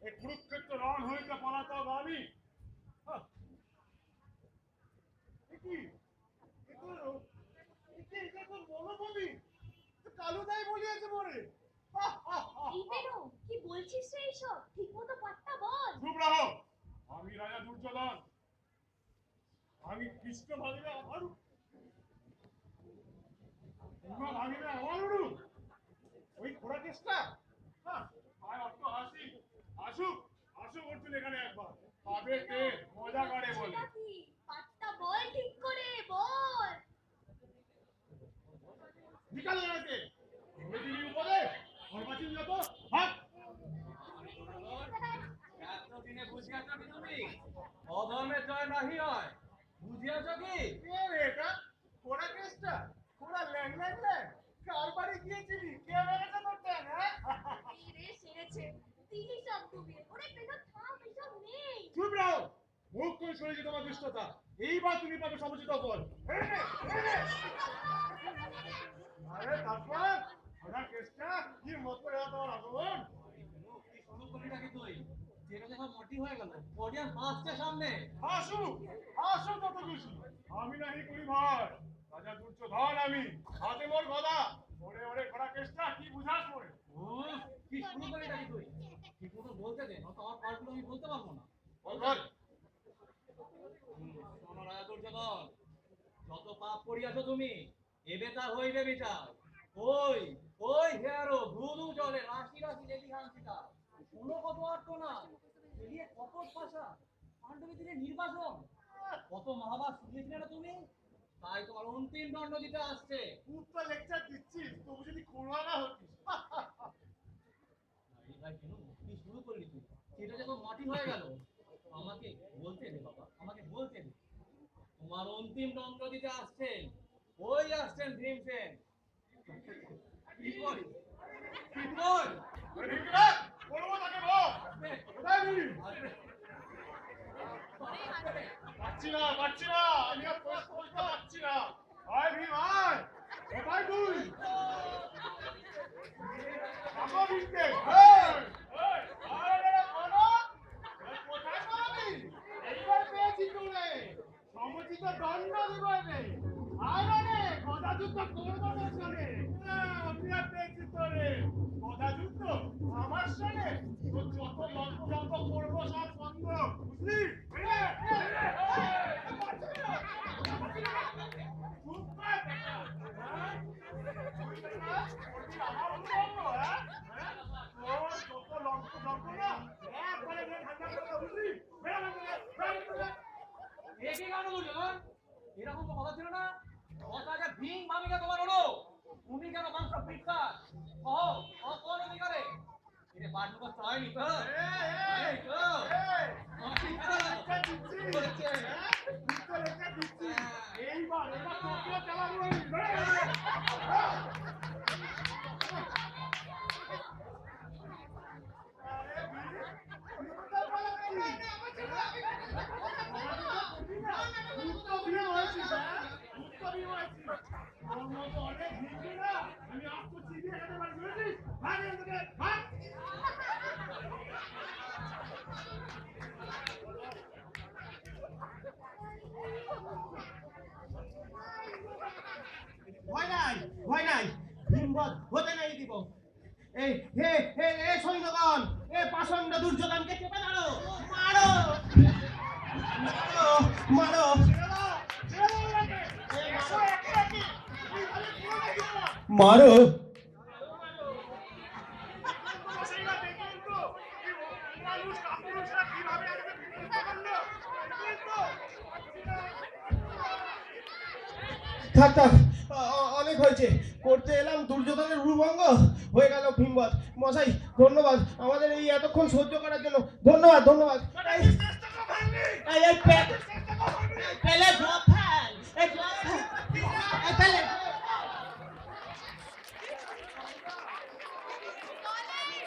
এই কুরুক্ষেত্র রণ হইতে পলাতক আমি। কালুদাই বলিয়াছে মরে। কি বলছিস রে এইসব? ঠিক মতো পাত্তা বল। চুপ রহো। আমি রাজা দুর্যোধন। আমি কৃষ্ণ ভাগিবে আমার ভাগিবে আমার ওই ঘোড়া কেসটা। হাসি আসুক আসুক অর্জুন এখানে একবার পাবে কে মজা করে বলে। পাত্তা বল ঠিক করে বল। বিকাল হয়েছে উপরে ঘরবাচিন যত হাত এতদিনে বুঝিয়াছ কি তুমি? অধর্মের জয় নাহি হয়, বুঝিয়াছ কি? এটা ঘোড়া কেসটা ঘোড়া ল্যাং ল্যাং ল্যাং কার বাড়ি গিয়েছিলি? কে মেরেছে তোর ট্যাং? রে সেরেছে তিনি সব ডুবিয়ে ওরে পেন থাম এসব নেই। চুপ রও। মুখ করে সরে যে তোমার দুষ্টতা। এইবার তুমি পাবে সমুচিত ফল। আরে তারপর ঘোড়া কেসটা কি মত করে তোমার আগমন? কি শুরু করলি নাকি তুই? যেটা যখন মোটি হয়ে গেল অডিয়েন্স হাসছে সামনে। হাসু হাসু কত খুশি। আমি নাহি করি ভয়। রাজা দুর্যোধন আমি। হাতে মোর গদা। ওরে ওরে ঘোড়া কেসটা কি বুঝাস মরে? কি শুরু করলি নাকি তুই? ঠিক মতো বলতে দে, নয়তো আমার পাল্টুলো আমি বলতে পারবো না। বল বল। শোনো রাজা দুর্যোধন, যত পাপ করিয়াছ তুমি এবে তার হইবে বিচার। ওই ওই হেয়ারো ধুধু জলে রাশি রাশি লেডি হান্সিটা শোনো কত আর্তনা, এলিয়ে কত ভাষা, পাণ্ডবী দিলে নির্বাসন, কত মহাভারত শুনিয়েছিলে না তুমি? তাই তোমার অন্তিম দণ্ড দিতে আসছে। পুত্র লেকচার দিচ্ছিস তবু যদি করোনা না হতিস। কি শুরু করলি তুই? সেটা যখন মাটি হয়ে গেল আমাকে বলতে দে বাবা, আমাকে বলতে দে। তোমার অন্তিম দণ্ড দিতে আসছেন, ওই আসছেন ভীমসেন। কি বল কি বল? বলবো তাকে বল। কোথায় দিলি? পাচ্ছি না পাচ্ছি না। আমি আর প্রশ্ন করতে পারছি না। আয় ভীম আয়। কোথায় তুই? কাকো ভীমকে। কোথায় পাবি? এইবার পেয়েছি তোরে। সমুচিত দণ্ড দিব এবে। আয় রে গদা যুদ্ধ করবো না শোনে। আমি আর পেয়েছি তোরে। গদা যুদ্ধ আমার শোনে। তোর যত লক্ষ্য করবো সব বন্ধ। বুঝলি? এরকম তো কথা ছিল না। কথাটা ভীম ভাবিকা তোমার হলো, তুমি কেন মাংস পিঠা কোন অধিকারে? এটা পাঠক চাইনি তো এইবার তোকেও চালাবো। ভয় নাই ভয় নাই, ভীমবধ হতে নাই দিব। এই হে হে এ সৈন্যগণ, এ পাষণ্ড দুর্যোধনকে চেপে ধরো, মারো মারো মারো। মারো থাক থাক, অনেক হয়েছে। করতে এলাম দুর্যোধনের উরুভঙ্গ, হয়ে গেল ভীমবধ। মশাই ধন্যবাদ আমাদের এই এতক্ষণ সহ্য করার জন্য। ধন্যবাদ ধন্যবাদ।